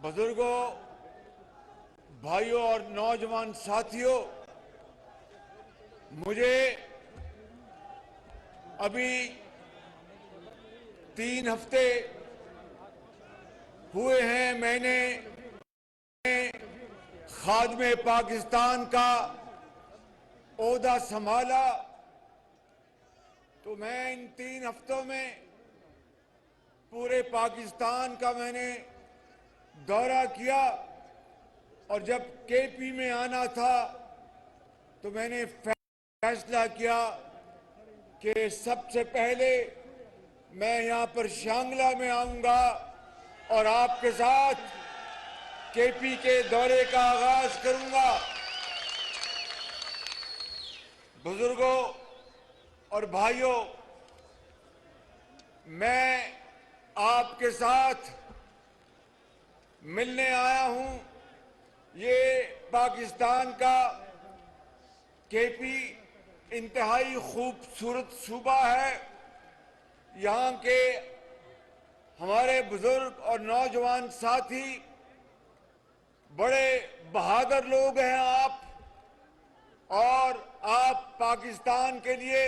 बुजुर्गों, भाइयों और नौजवान साथियों, मुझे अभी 3 हफ्ते हुए हैं मैंने खादिम पाकिस्तान का ओहदा संभाला। तो मैं इन 3 हफ्तों में पूरे पाकिस्तान का मैंने दौरा किया और जब केपी में आना था तो मैंने फैसला किया कि सबसे पहले मैं यहाँ पर शांगला में आऊँगा और आपके साथ केपी के दौरे का आगाज करूँगा। बुजुर्गों और भाइयों, मैं आपके साथ मिलने आया हूँ। ये पाकिस्तान का केपी इंतहाई खूबसूरत सूबा है। यहाँ के हमारे बुजुर्ग और नौजवान साथी बड़े बहादुर लोग हैं आप, और आप पाकिस्तान के लिए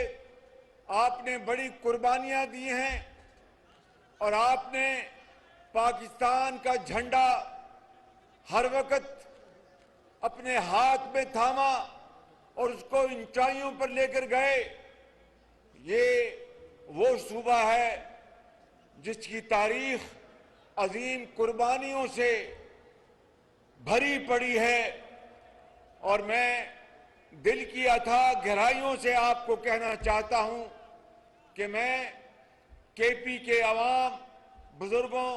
आपने बड़ी कुर्बानियां दी हैं और आपने पाकिस्तान का झंडा हर वक्त अपने हाथ में थामा और उसको ऊंचाइयों पर लेकर गए। ये वो सूबा है जिसकी तारीख अजीम कुर्बानियों से भरी पड़ी है, और मैं दिल की अथाह गहराइयों से आपको कहना चाहता हूं कि मैं केपी के अवाम, बुजुर्गों,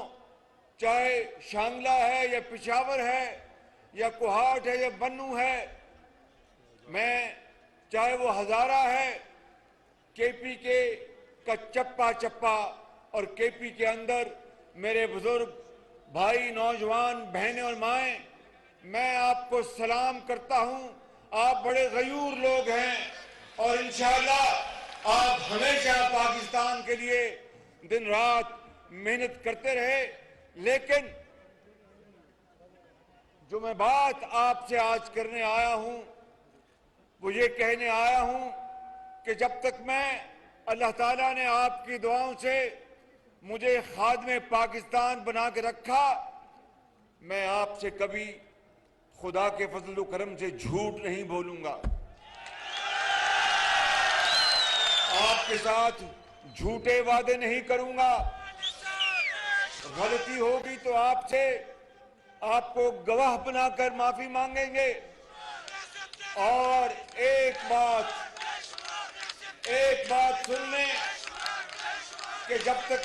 चाहे शांगला है या पिशावर है या कोहाट है या बन्नू है, मैं चाहे वो हजारा है, केपी के का चप्पा चप्पा और केपी के अंदर मेरे बुजुर्ग भाई, नौजवान, बहनें और माएँ, मैं आपको सलाम करता हूं। आप बड़े गयूर लोग हैं और इंशाअल्लाह आप हमेशा पाकिस्तान के लिए दिन रात मेहनत करते रहे। लेकिन जो मैं बात आपसे आज करने आया हूं वो ये कहने आया हूं कि जब तक मैं, अल्लाह ताला ने आपकी दुआओं से मुझे खादिम पाकिस्तान बना के रखा, मैं आपसे कभी खुदा के फजल करम से झूठ नहीं बोलूंगा। आपके साथ झूठे वादे नहीं करूंगा। गलती होगी तो आपको गवाह बनाकर माफी मांगेंगे। और एक बात सुन लें कि जब तक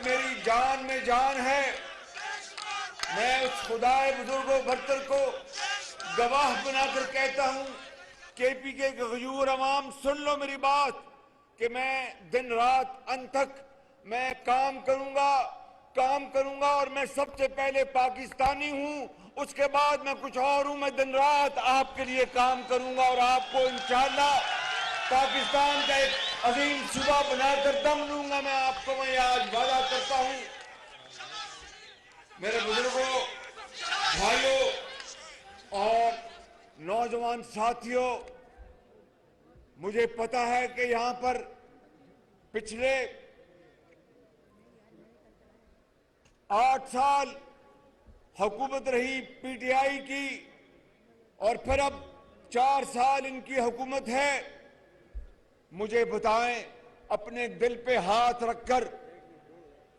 मेरी जान में जान है, मैं उस खुदाए बुजुर्गों बरतर को गवाह बनाकर कहता हूं, केपी के गयूर अवाम, सुन लो मेरी बात कि मैं दिन रात अंत तक मैं काम करूंगा और मैं सबसे पहले पाकिस्तानी हूं, उसके बाद मैं कुछ और हूं। मैं दिन रात आपके लिए काम करूंगा और आपको इंशाअल्लाह पाकिस्तान का एक अजीम सूबा बनाकर दम लूंगा। मैं आपको आज वादा करता हूं। मेरे बुजुर्गों, भाइयों और नौजवान साथियों, मुझे पता है कि यहां पर पिछले 8 साल हुकूमत रही पीटीआई की और फिर अब 4 साल इनकी हुकूमत है। मुझे बताएं अपने दिल पे हाथ रखकर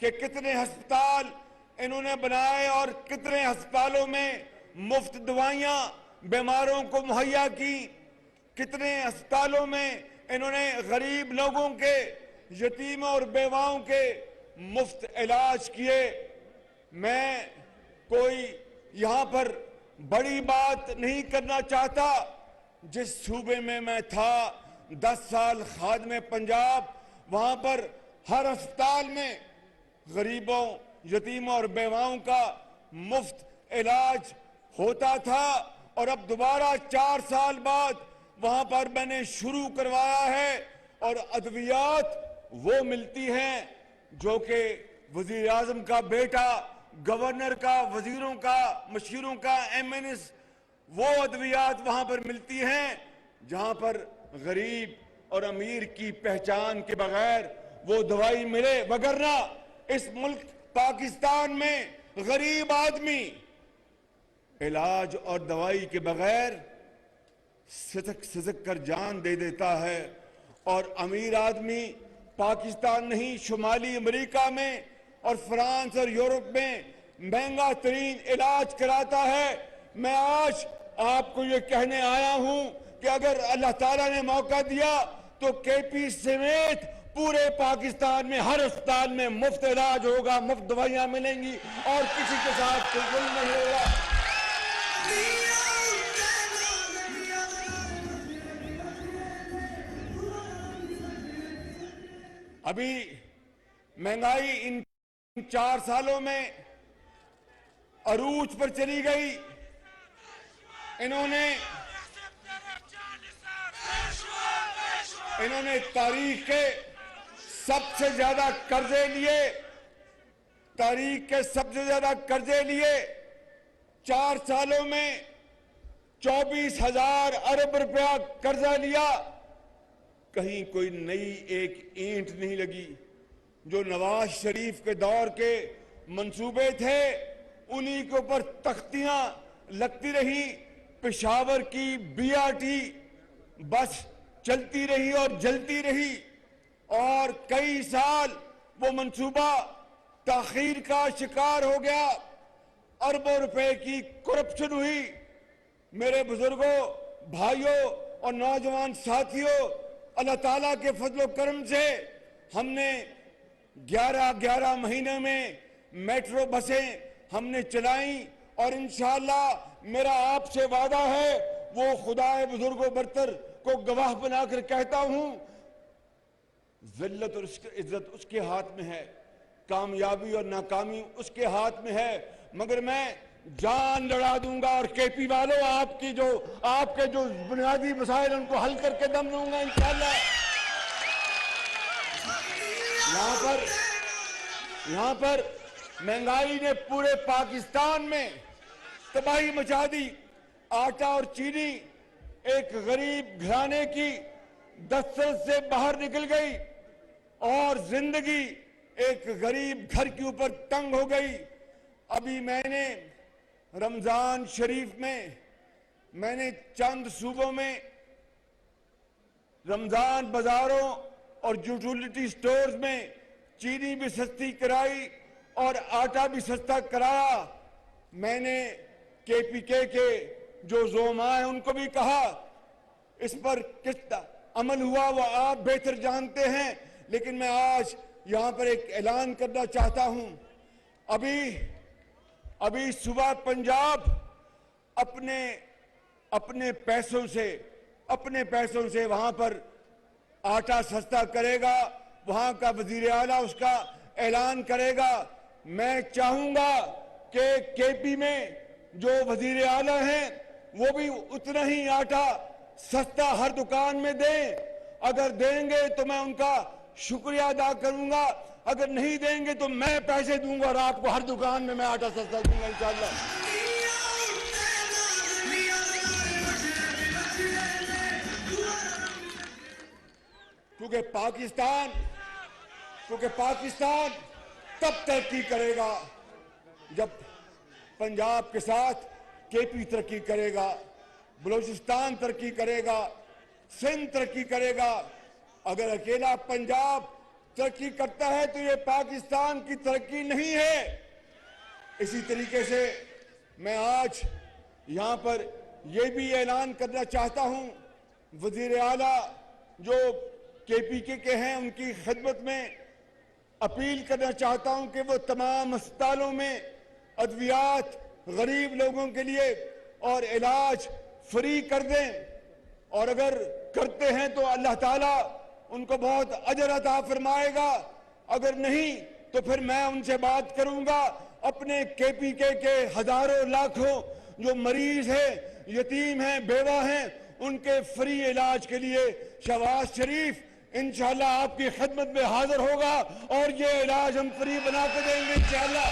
कि कितने अस्पताल इन्होंने बनाए और कितने अस्पतालों में मुफ्त दवाइयां बीमारों को मुहैया की, कितने अस्पतालों में इन्होंने गरीब लोगों के, यतीमों और बेवाओं के मुफ्त इलाज किए। मैं कोई यहां पर बड़ी बात नहीं करना चाहता। जिस सूबे में मैं था 10 साल खादिम पंजाब, वहां पर हर अस्पताल में गरीबों, यतीमों और बेवाओं का मुफ्त इलाज होता था। और अब दोबारा 4 साल बाद वहां पर मैंने शुरू करवाया है और अद्वियात वो मिलती हैं जो कि वजीर आजम का बेटा, गवर्नर का, वजीरों का, मशीरों का, MNS, वो अद्वियात वहां पर मिलती हैं जहां पर गरीब और अमीर की पहचान के बगैर वो दवाई मिले। वगरना इस मुल्क पाकिस्तान में गरीब आदमी इलाज और दवाई के बगैर सिसक सिसक कर जान दे देता है, और अमीर आदमी पाकिस्तान नहीं, शुमाली अमेरिका में और फ्रांस और यूरोप में महंगा तरीन इलाज कराता है। मैं आज आपको ये कहने आया हूं कि अगर अल्लाह ताला ने मौका दिया तो KP समेत पूरे पाकिस्तान में हर अस्पताल में मुफ्त इलाज होगा, मुफ्त दवाइयां मिलेंगी और किसी के साथ कोई जुल्म नहीं होगा। अभी महंगाई इन 4 सालों में अरूज पर चली गई। इन्होंने तारीख के सबसे ज्यादा कर्जे लिए, तारीख के सबसे ज्यादा कर्जे लिए। 4 सालों में 24,000 अरब रुपया कर्जा लिया। कहीं कोई नई एक ईंट नहीं लगी। जो नवाज शरीफ के दौर के मंसूबे थे उन्हीं के ऊपर तख्तियां लगती रही। पेशावर की BRT बस चलती रही और जलती रही, और कई साल वो मंसूबा ताखीर का शिकार हो गया। अरबों रुपए की करप्शन हुई। मेरे बुजुर्गों, भाइयों और नौजवान साथियों, अल्लाह ताला के फजलो करम से हमने 11 महीने में मेट्रो बसें हमने चलाई, और इंशाअल्लाह मेरा आपसे वादा है, वो खुदाए बुजुर्गों बरतर को गवाह बनाकर कहता हूं, जिल्लत और इज्जत उसके हाथ में है, कामयाबी और नाकामी उसके हाथ में है, मगर मैं जान लड़ा दूंगा और KP वालों आपके जो बुनियादी मसाइल उनको हल करके दम दूंगा इंशाअल्लाह। यहां पर महंगाई ने पूरे पाकिस्तान में तबाही मचा दी। आटा और चीनी एक गरीब घराने की दस्तरस से बाहर निकल गई और जिंदगी एक गरीब घर के ऊपर तंग हो गई। अभी मैंने रमजान शरीफ में मैंने चंद सूबों में रमजान बाजारों और यूटिलिटी स्टोर्स में चीनी भी सस्ती कराई और आटा भी सस्ता कराया। मैंने KPK के जो ज़ोमा हैं उनको भी कहा, इस पर किस अमल हुआ वो आप बेहतर जानते हैं, लेकिन मैं आज यहां पर एक ऐलान करना चाहता हूं। अभी सुबह पंजाब अपने पैसों से वहां पर आटा सस्ता करेगा, वहां का वजीर आला उसका ऐलान करेगा। मैं चाहूंगा कि KP में जो वजीर आला हैं वो भी उतना ही आटा सस्ता हर दुकान में दें। अगर देंगे तो मैं उनका शुक्रिया अदा करूंगा, अगर नहीं देंगे तो मैं पैसे दूंगा और आपको हर दुकान में मैं आटा सस्ता दूंगा इंशाअल्लाह। क्योंकि पाकिस्तान तब तरक्की करेगा जब पंजाब के साथ KP तरक्की करेगा, बलूचिस्तान तरक्की करेगा, सिंध तरक्की करेगा। अगर अकेला पंजाब तरक्की करता है तो ये पाकिस्तान की तरक्की नहीं है। इसी तरीके से मैं आज यहां पर यह भी ऐलान करना चाहता हूं, वजीर आला जो KPK के हैं उनकी खिदमत में अपील करना चाहता हूं कि वो तमाम अस्पतालों में अद्वियात गरीब लोगों के लिए और इलाज फ्री कर दें, और अगर करते हैं तो अल्लाह ताला उनको बहुत अजर अता फरमाएगा। अगर नहीं तो फिर मैं उनसे बात करूंगा, अपने KPK के हजारों लाखों जो मरीज हैं, यतीम हैं, बेवा हैं, उनके फ्री इलाज के लिए शहबाज शरीफ انشاءاللہ آپ کی خدمت میں حاضر ہوگا اور یہ علاج ہم فری بنا کے دیں گے انشاءاللہ۔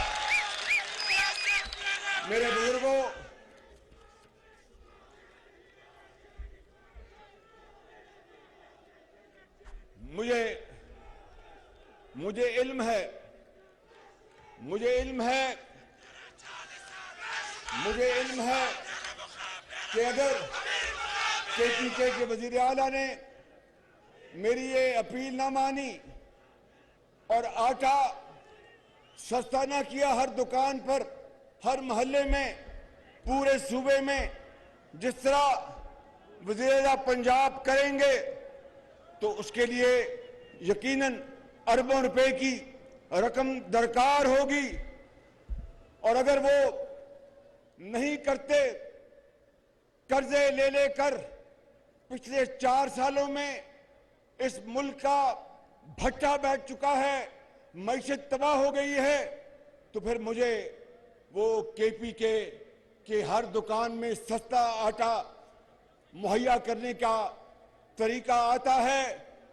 میرے بزرگوں، مجھے علم ہے کہ اگر کے پی کے وزیر اعلیٰ نے میری یہ اپیل نہ مانی اور آٹا سستا نہ کیا ہر دکان پر، ہر محلے میں، پورے صوبے میں، جس طرح وزیر اعلیٰ پنجاب کریں گے تو اس کے لیے یقیناً اربوں روپے کی رقم درکار ہوگی، اور اگر وہ نہیں کرتے، قرضے لے کر پچھلے 4 سالوں میں اس ملک کا بھٹا بیٹھ چکا ہے، معیشت تباہ ہو گئی ہے، تو پھر مجھے وہ کے پی کے ہر دکان میں سستا آٹا مہیا کرنے کا طریقہ آتا ہے۔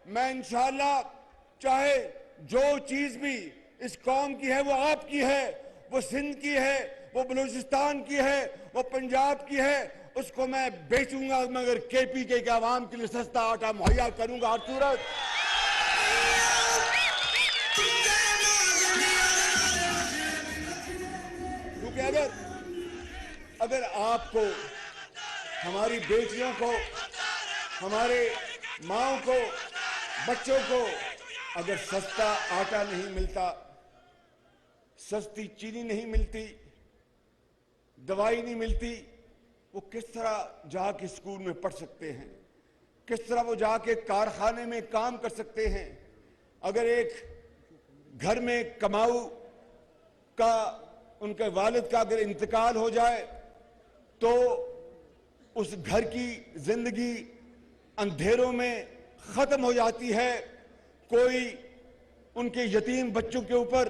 میں انشاءاللہ چاہے جو چیز بھی اس قوم کی ہے وہ آپ کی ہے، وہ سندھ کی ہے، وہ بلوچستان کی ہے، وہ پنجاب کی ہے، اس کو میں بیچوں گا مگر کے پی کے عوام کے لیے سستا آٹا مہیا کروں گا ہر صورت۔ کیونکہ اگر آپ کو، ہماری بیٹیوں کو، ہمارے ماؤں کو، بچوں کو اگر سستا آٹا نہیں ملتا، سستی چینی نہیں ملتی، دوائی نہیں ملتی، وہ کس طرح جا کے اسکول میں پڑھ سکتے ہیں؟ کس طرح وہ جا کے کارخانے میں کام کر سکتے ہیں؟ اگر ایک گھر میں کماؤ کا، ان کے والد کا اگر انتقال ہو جائے تو اس گھر کی زندگی اندھیروں میں ختم ہو جاتی ہے، کوئی ان کے یتیم بچوں کے اوپر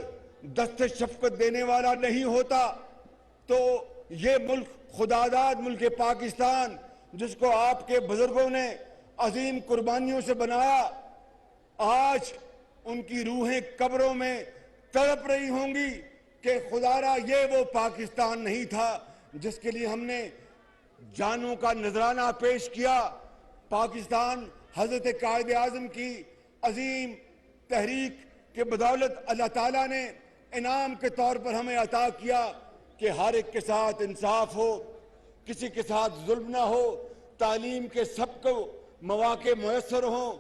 دست شفقت دینے والا نہیں ہوتا۔ تو یہ ملک خداداد ملک پاکستان، جس کو آپ کے بزرگوں نے عظیم قربانیوں سے بنایا، آج ان کی روحیں قبروں میں تڑپ رہی ہوں گی کہ خدارا یہ وہ پاکستان نہیں تھا جس کے لیے ہم نے جانوں کا نذرانہ پیش کیا۔ پاکستان حضرت قائد اعظم کی عظیم تحریک کے بدولت اللہ تعالیٰ نے انعام کے طور پر ہمیں عطا کیا کہ ہر ایک کے ساتھ انصاف ہو، کسی کے ساتھ ظلم نہ ہو، تعلیم کے سب کو مواقع میسر ہوں،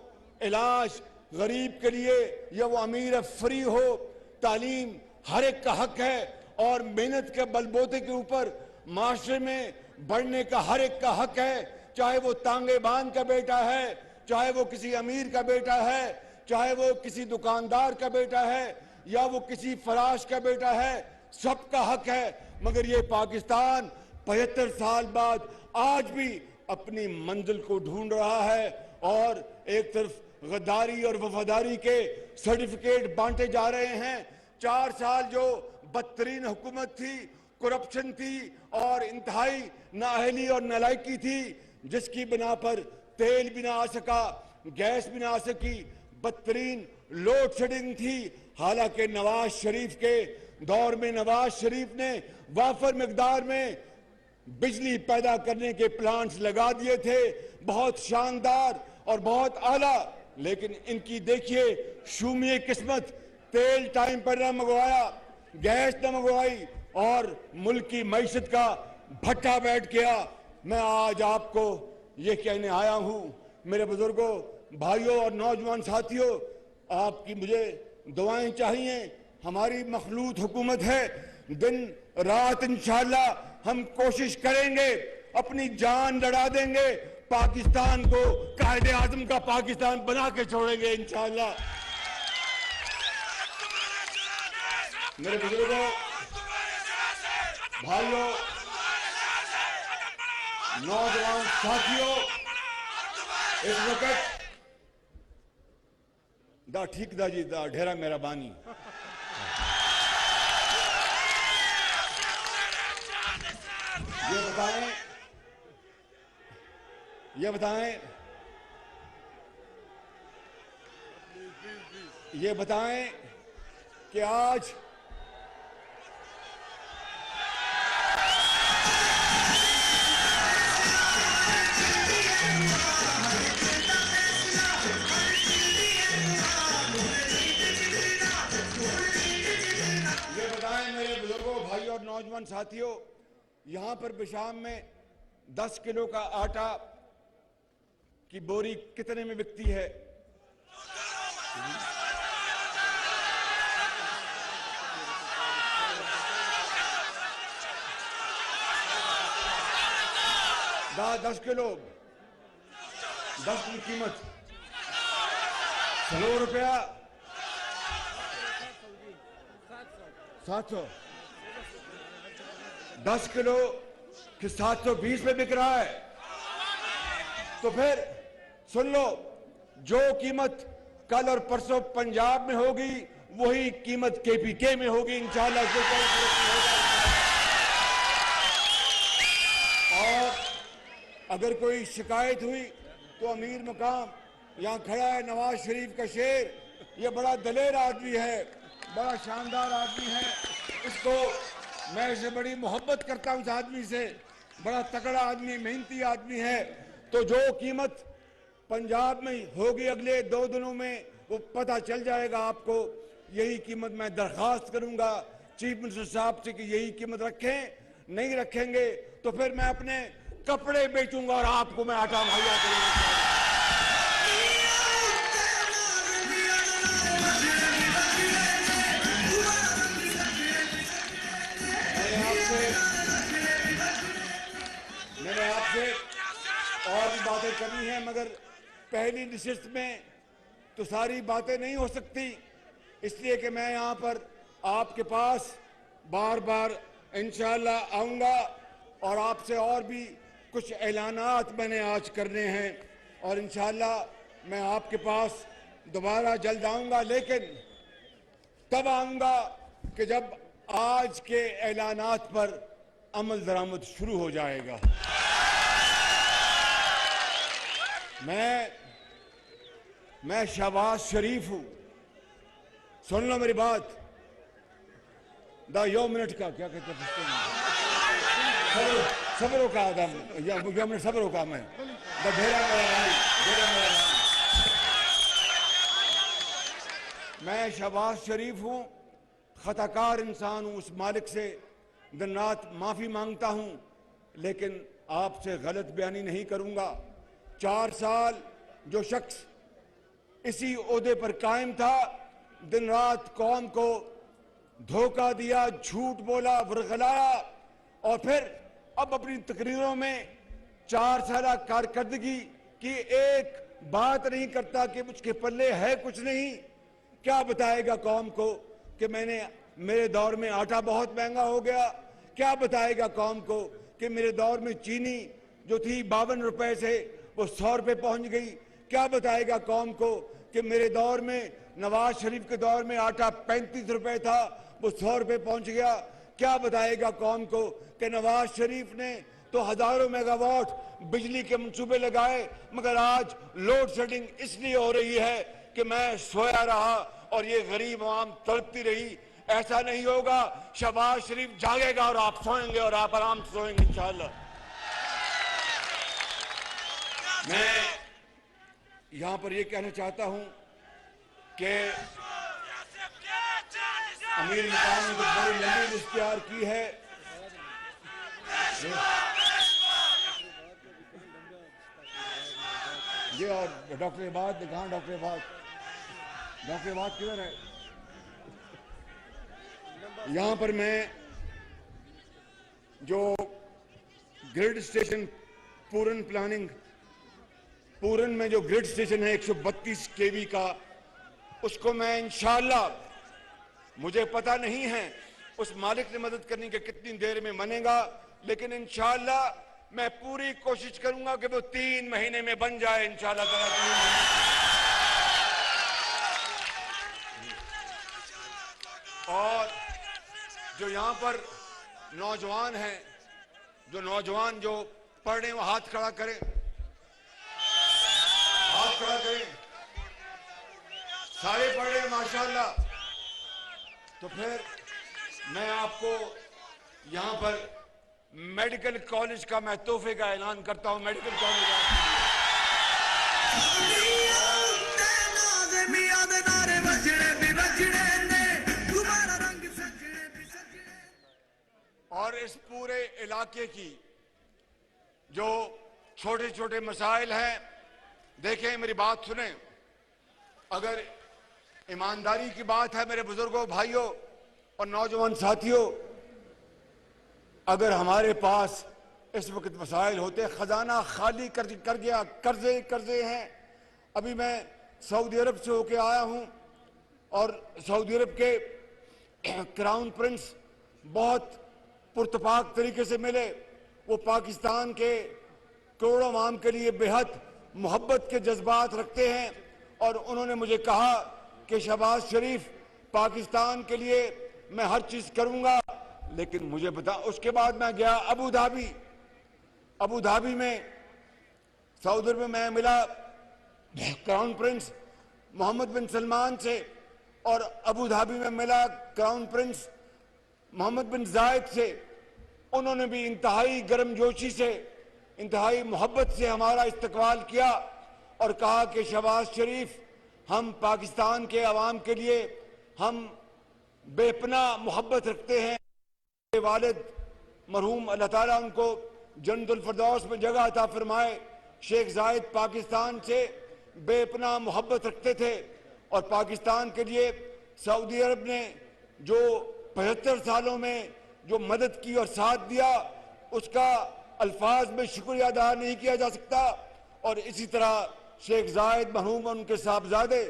علاج غریب کے لیے یا وہ امیر فری ہو، تعلیم ہر ایک کا حق ہے، اور محنت کے بلبوتے کے اوپر معاشرے میں بڑھنے کا ہر ایک کا حق ہے، چاہے وہ تانگے بان کا بیٹا ہے، چاہے وہ کسی امیر کا بیٹا ہے، چاہے وہ کسی دکاندار کا بیٹا ہے یا وہ کسی فراش کا بیٹا ہے، سب کا حق ہے۔ مگر یہ پاکستان 75 سال بعد آج بھی اپنی منزل کو ڈھونڈ رہا ہے، اور ایک طرف غداری اور وفاداری کے سرٹیفکیٹ بانٹے جا رہے ہیں۔ 4 سال جو بدترین حکومت تھی، کرپشن تھی اور انتہائی نااہلی اور نالائکی تھی، جس کی بنا پر تیل بھی نہ آ سکا، گیس بھی نہ آ سکی، بدترین لوڈ شیڈنگ تھی، حالانکہ نواز شریف کے دور میں نواز شریف نے وافر مقدار میں بجلی پیدا کرنے کے پلانٹس لگا دیے تھے، بہت شاندار اور بہت اعلیٰ، لیکن ان کی دیکھیے شومیہ قسمت، تیل ٹائم پر نہ منگوایا، گیس نہ منگوائی، اور ملک کی معیشت کا بھٹا بیٹھ گیا۔ میں آج آپ کو یہ کہنے آیا ہوں، میرے بزرگوں، بھائیوں اور نوجوان ساتھیوں، آپ کی مجھے دعائیں چاہیے۔ ہماری مخلوط حکومت ہے، دن رات انشاءاللہ ہم کوشش کریں گے، اپنی جان لڑا دیں گے، پاکستان کو قائد اعظم کا پاکستان بنا کے چھوڑیں گے انشاءاللہ۔ میرے بزرگوں، بھائیوں، نوجوان ساتھیوں، اس وقت دا ٹھیک دا جی دا ڈھیرا میرا بانی یہ بتائیں یہ بتائیں کہ آج میرے بزرگوں، بھائی اور نوجوان ساتھیوں، یہاں پر بشام میں 10 کلو کا آٹا کی بوری کتنے میں بکتی ہے؟ دس کلو 10 کی قیمت 100 روپیہ 700 10 کلو کہ 720 میں بک رہا ہے. تو پھر سن لو، جو قیمت کل اور پرسوں پنجاب میں ہوگی وہی قیمت کے پی کے میں ہوگی انشاءاللہ. اور اگر کوئی شکایت ہوئی تو امیر مقام یہاں کھڑا ہے، نواز شریف کا شیر، یہ بڑا دلیر آدمی ہے، بڑا شاندار آدمی ہے، اس کو میں اسے بڑی محبت کرتا ہوں. اس آدمی سے بڑا تکڑا آدمی، محنتی آدمی ہے. تو جو قیمت پنجاب میں ہوگی اگلے 2 دنوں میں وہ پتہ چل جائے گا آپ کو. یہی قیمت میں درخواست کروں گا چیف منسٹر صاحب سے کہ یہی قیمت رکھیں. نہیں رکھیں گے تو پھر میں اپنے کپڑے بیچوں گا اور آپ کو میں آٹا مہیا کروں گا. میں نے آپ سے اور بھی باتیں کرنی ہیں، مگر پہلی نشست میں تو ساری باتیں نہیں ہو سکتی، اس لیے کہ میں یہاں پر آپ کے پاس بار بار انشاءاللہ آؤں گا اور آپ سے اور بھی کچھ اعلانات میں نے آج کرنے ہیں اور انشاءاللہ میں آپ کے پاس دوبارہ جلد آؤں گا. لیکن تب آؤں گا کہ جب آج کے اعلانات پر عمل درآمد شروع ہو جائے گا. میں شہباز شریف ہوں. سن لو میری بات. یو منٹ کا کیا کہتے ہیں، صبروں کا آدم، یو منٹ صبروں کا. میں میں شہباز شریف ہوں، خطا کار انسان ہوں، اس مالک سے دن رات معافی مانگتا ہوں، لیکن آپ سے غلط بیانی نہیں کروں گا. 4 سال جو شخص اسی عہدے پر قائم تھا، دن رات قوم کو دھوکہ دیا، جھوٹ بولا، ورغلایا، اور پھر اب اپنی تقریروں میں 4 سالہ کارکردگی کی ایک بات نہیں کرتا کہ مجھ کے پلے ہے کچھ نہیں. کیا بتائے گا قوم کو کہ میرے دور میں آٹا بہت مہنگا ہو گیا؟ کیا بتائے گا قوم کو کہ میرے دور میں چینی جو تھی 52 روپے سے وہ 100 روپے پہنچ گئی؟ کیا بتائے گا قوم کو کہ میرے دور میں، نواز شریف کے دور میں آٹا 35 روپے تھا وہ 100 روپے پہنچ گیا؟ کیا بتائے گا قوم کو کہ نواز شریف نے تو ہزاروں میگا واٹ بجلی کے منصوبے لگائے، مگر آج لوڈ شیڈنگ اس لیے ہو رہی ہے کہ میں سویا رہا اور یہ غریب عوام تڑپتی رہی؟ ایسا نہیں ہوگا. شہباز شریف جاگے گا اور آپ سوئیں گے اور آپ آرام سے سوئیں گے انشاءاللہ. میں یہاں پر یہ کہنا چاہتا ہوں کہ امیر مقام نے تو بڑی لمبی لسٹ تیار کی ہے. یہ اور ڈاکٹر عباد کہاں؟ ڈاکٹر عباد کدھر ہے؟ یہاں پر میں جو گریڈ اسٹیشن پورن میں جو گریڈ اسٹیشن ہے 132 کے وی کا، اس کو میں انشاءاللہ، مجھے پتہ نہیں ہے اس مالک نے مدد کرنے کے کتنی دیر میں بنے گا، لیکن انشاءاللہ میں پوری کوشش کروں گا کہ وہ 3 مہینے میں بن جائے انشاءاللہ تعالیٰ. اور جو یہاں پر نوجوان ہیں، جو پڑھ رہے ہیں وہ ہاتھ کھڑا کریں. सारे पढ़ रहे हैं माशाल्लाह। तो फिर मैं आपको यहाँ पर मेडिकल कॉलेज का मैं तोहफे का ऐलान करता हूँ। मेडिकल कॉलेज और इस पूरे इलाके की जो छोटे छोटे मसाइल हैं, देखें मेरी बात सुनें। अगर ईमानदारी की बात है मेरे बुजुर्गों, भाइयों और नौजवान साथियों, अगर हमारे पास इस वक्त मसाइल होते, खजाना खाली कर गया, कर्जे हैं। अभी मैं सऊदी अरब से होके आया हूं और सऊदी अरब के क्राउन प्रिंस बहुत पुरतपाक तरीके से मिले। वो पाकिस्तान के करोड़ों आवाम के लिए बेहद मोहब्बत के जज्बात रखते हैं और उन्होंने मुझे कहा कि शहबाज शरीफ, पाकिस्तान के लिए मैं हर चीज करूंगा, लेकिन मुझे बता। उसके बाद मैं गया अबू धाबी में, सऊदी अरब में मैं मिला क्राउन प्रिंस मोहम्मद बिन सलमान से और अबू धाबी में मिला क्राउन प्रिंस मोहम्मद बिन जायद से। उन्होंने भी इंतहाई गर्मजोशी से, इंतहाई मोहब्बत से हमारा इस्तकबाल किया और कहा कि शहबाज शरीफ, हम पाकिस्तान के अवाम के लिए हम बेपनाह मोहब्बत रखते हैं। वालिद मरहूम अल्लाह ताला उनको जन्नतुल फिरदौस में जगह अता फरमाए, शेख जायद पाकिस्तान से बेपनाह मोहब्बत रखते थे और पाकिस्तान के लिए सऊदी अरब ने जो 75 सालों में जो मदद की और साथ दिया, उसका अल्फाज में शुक्रिया अदा नहीं किया जा सकता। और इसी तरह शेख जायद मरहूम उनके साहबजादे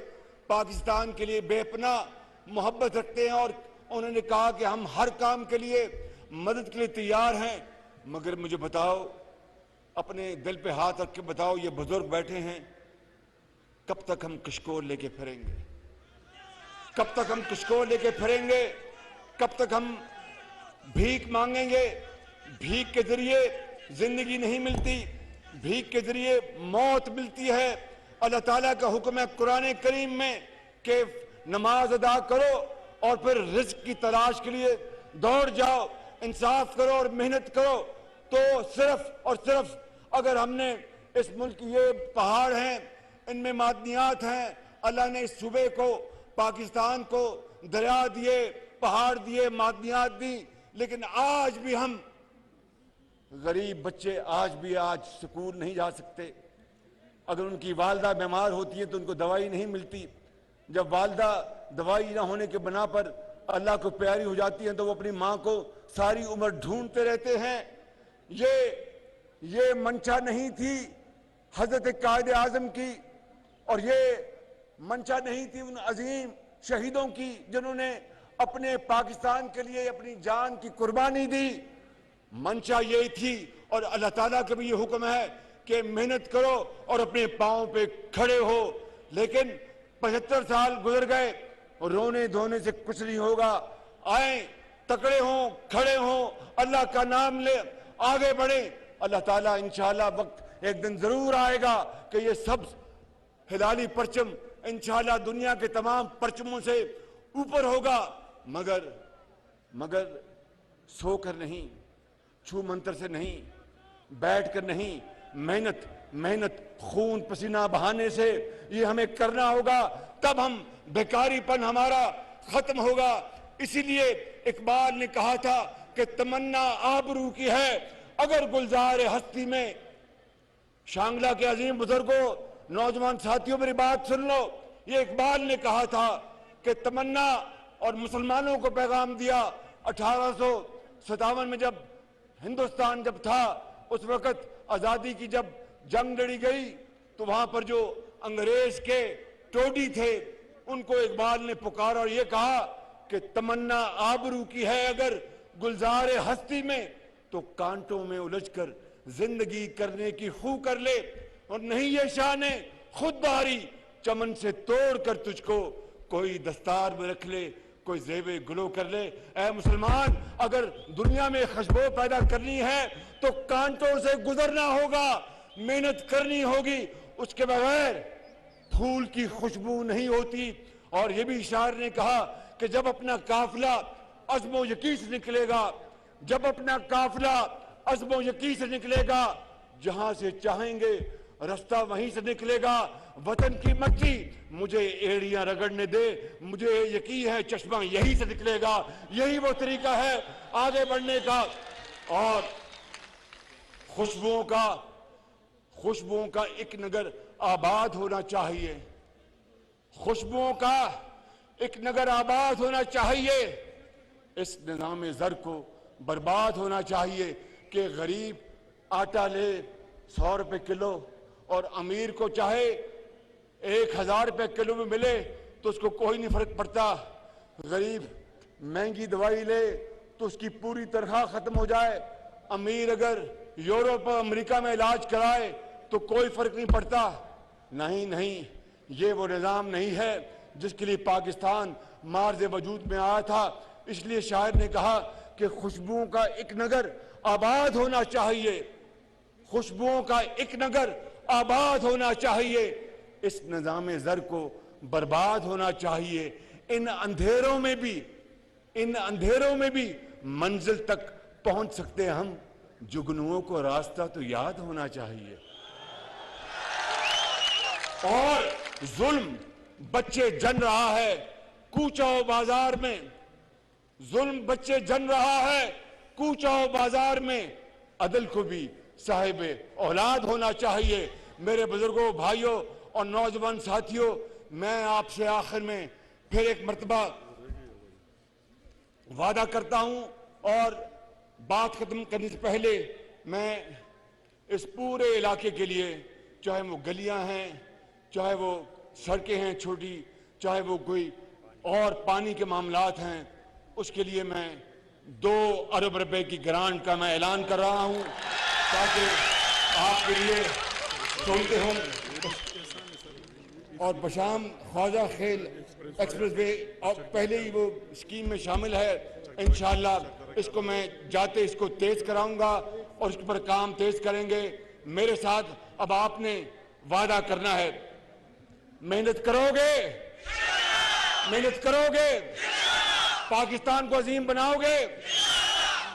पाकिस्तान के लिए बेपनाह मोहब्बत रखते हैं और उन्होंने कहा कि हम हर काम के लिए मदद के लिए तैयार हैं। मगर मुझे बताओ, अपने दिल पे हाथ रख के बताओ, ये बुजुर्ग बैठे हैं, कब तक हम कशकोर लेके फिरेंगे? कब तक हम कशकोर लेके फिरेंगे? कब तक हम भीख मांगेंगे? भीख के जरिए जिंदगी नहीं मिलती, भीख के जरिए मौत मिलती है। अल्लाह ताला का हुक्म है कुरान करीम में कि नमाज अदा करो और फिर रिज्क की तलाश के लिए दौड़ जाओ, इंसाफ करो और मेहनत करो। तो सिर्फ और सिर्फ अगर हमने इस मुल्क, ये पहाड़ हैं, इनमें मादनियात हैं, अल्लाह ने इस सूबे को, पाकिस्तान को दरिया दिए, पहाड़ दिए, मादनियात दी, लेकिन आज भी हम गरीब बच्चे आज स्कूल नहीं जा सकते। अगर उनकी वालदा बीमार होती है तो उनको दवाई नहीं मिलती। जब वालदा दवाई ना होने के बना पर अल्लाह को प्यारी हो जाती है तो वो अपनी माँ को सारी उम्र ढूंढते रहते हैं। ये मंशा नहीं थी हजरत कायदे आजम की, और ये मंशा नहीं थी उन अजीम शहीदों की जिन्होंने अपने पाकिस्तान के लिए अपनी जान की कुर्बानी दी। मंशा यही थी और अल्लाह ताला का भी ये हुक्म है कि मेहनत करो और अपने पांव पे खड़े हो। लेकिन 75 साल गुजर गए और रोने धोने से कुछ नहीं होगा। आए, तकड़े हों, खड़े हों, अल्लाह का नाम ले, आगे बढ़े। अल्लाह ताला इंशाअल्लाह वक्त एक दिन जरूर आएगा कि ये सब हिलाली परचम इंशाअल्लाह दुनिया के तमाम परचमों से ऊपर होगा। मगर सोकर नहीं, छू मंत्र से नहीं, बैठ कर नहीं, मेहनत खून पसीना बहाने से ये हमें करना होगा, तब हम बेकारीपन हमारा खत्म होगा। इसीलिए इकबाल ने कहा था कि तमन्ना आबरू की है अगर गुलजार हस्ती में। शांगला के अजीम बुजुर्गों, नौजवान साथियों, मेरी बात सुन लो। ये इकबाल ने कहा था कि तमन्ना, और मुसलमानों को पैगाम दिया 1857 में जब हिंदुस्तान जब था, उस वक्त आजादी की जब जंग लड़ी गई तो वहां पर जो अंग्रेज के टोडी थे उनको इकबाल ने पुकारा और ये कहा कि तमन्ना आबरू की है अगर गुलजार हस्ती में, तो कांटों में उलझकर जिंदगी करने की खू कर ले, और नहीं ये शान खुद बारी चमन से तोड़ कर तुझको कोई दस्तार में रख ले, कोई ज़ेबे गुलो कर ले। ऐ मुसलमान, अगर दुनिया में खुशबू पैदा करनी है तो कांटों से गुजरना होगा, मेहनत करनी होगी। उसके बगैर फूल की खुशबू नहीं होती اور یہ بھی شاعر نے کہا کہ جب اپنا قافلہ عزم و یقین سے نکلے گا، جب اپنا قافلہ عزم و یقین سے نکلے گا، جہاں سے چاہیں گے رستہ وہیں سے نکلے گا، وطن کی مٹی مجھے ایڑیاں رگڑنے دے، مجھے یقین ہے چشمہ یہی سے نکلے گا۔ یہی وہ طریقہ ہے آگے بڑھنے کا۔ اور خوشبوؤں کا ایک نگر آباد ہونا چاہیے، خوشبوؤں کا ایک نگر آباد ہونا چاہیے۔ اس نظام زر کو برباد ہونا چاہیے کہ غریب آٹا لے 100 روپے کلو اور امیر کو چاہے 1000 روپے کلو میں ملے تو اس کو کوئی نہیں فرق پڑتا۔ غریب مہنگی دوائی لے تو اس کی پوری تنخواہ ختم ہو جائے، امیر اگر یورپ اور امریکہ میں علاج کرائے تو کوئی فرق نہیں پڑتا۔ نہیں، یہ وہ نظام نہیں ہے جس کے لیے پاکستان مارز وجود میں آیا تھا۔ اس لیے شاعر نے کہا کہ خوشبوؤں کا ایک نگر آباد ہونا چاہیے، خوشبوؤں کا ایک نگر آباد ہونا چاہیے، اس نظام زر کو برباد ہونا چاہیے۔ ان اندھیروں میں بھی منزل تک پہنچ سکتے ہم، جگنوؤں کو راستہ تو یاد ہونا چاہیے۔ اور ظلم بچے جن رہا ہے کوچہ و بازار میں، ظلم بچے جن رہا ہے کوچہ و بازار میں، عدل کو بھی صاحب اولاد ہونا چاہیے۔ میرے بزرگوں، بھائیوں اور نوجوان ساتھیوں، میں آپ سے آخر میں پھر ایک مرتبہ وعدہ کرتا ہوں اور بات ختم کرنے سے پہلے میں اس پورے علاقے کے لیے، چاہے وہ گلیاں ہیں، چاہے وہ سڑکیں ہیں چھوٹی، چاہے وہ کوئی اور پانی کے معاملات ہیں، اس کے لیے میں 2 ارب روپے کی گرانٹ کا میں اعلان کر رہا ہوں تاکہ آپ کے لیے سنتے ہوں۔ اور بشام خواجہ خیل ایکسپریس وے اور پہلے ہی وہ اسکیم میں شامل ہے، انشاءاللہ اس کو میں جاتے اس کو تیز کراؤں گا اور اس پر کام تیز کریں گے۔ میرے ساتھ اب آپ نے وعدہ کرنا ہے، محنت کرو گے، محنت کرو گے، پاکستان کو عظیم بناؤ گے،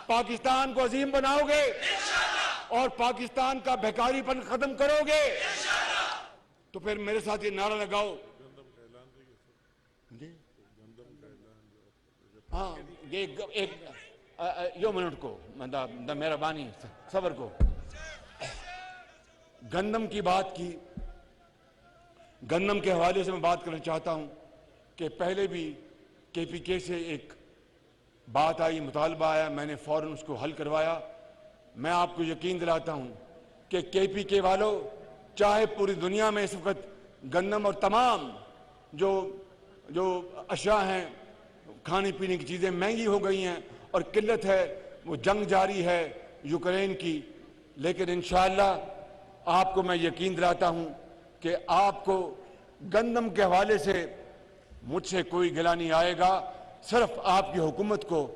پاکستان کو عظیم بناؤ گے اور پاکستان کا بھیکاری پن ختم کرو گے۔ تو پھر میرے ساتھ یہ نعرہ لگاؤ، ہاں یہ ایک منٹ کو مہربانی صبر کو۔ گندم کی بات کی، گندم کے حوالے سے میں بات کرنا چاہتا ہوں کہ پہلے بھی کے پی کے سے ایک بات آئی، مطالبہ آیا، میں نے فوراً اس کو حل کروایا۔ میں آپ کو یقین دلاتا ہوں کہ کے پی کے والوں، چاہے پوری دنیا میں اس وقت گندم اور تمام جو اشیاء ہیں، کھانے پینے کی چیزیں مہنگی ہو گئی ہیں اور قلت ہے، وہ جنگ جاری ہے یوکرین کی، لیکن انشاءاللہ آپ کو میں یقین دلاتا ہوں کہ آپ کو گندم کے حوالے سے مجھ سے کوئی گلہ نہیں آئے گا۔ صرف آپ کی حکومت کو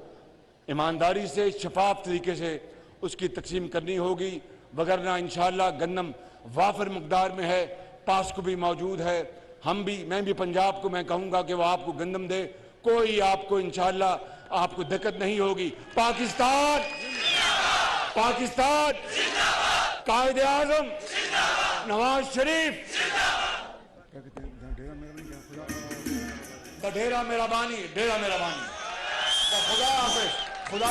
ایمانداری سے، شفاف طریقے سے اس کی تقسیم کرنی ہوگی، وگرنہ انشاءاللہ گندم وافر مقدار میں ہے، پاسکو بھی موجود ہے۔ میں بھی پنجاب کو میں کہوں گا کہ وہ آپ کو گندم دے، کوئی آپ کو انشاءاللہ آپ کو دقت نہیں ہوگی۔ پاکستان قائد اعظم نواز شریف، ڈیرہ میرا بانی، خدا حافظ، خدا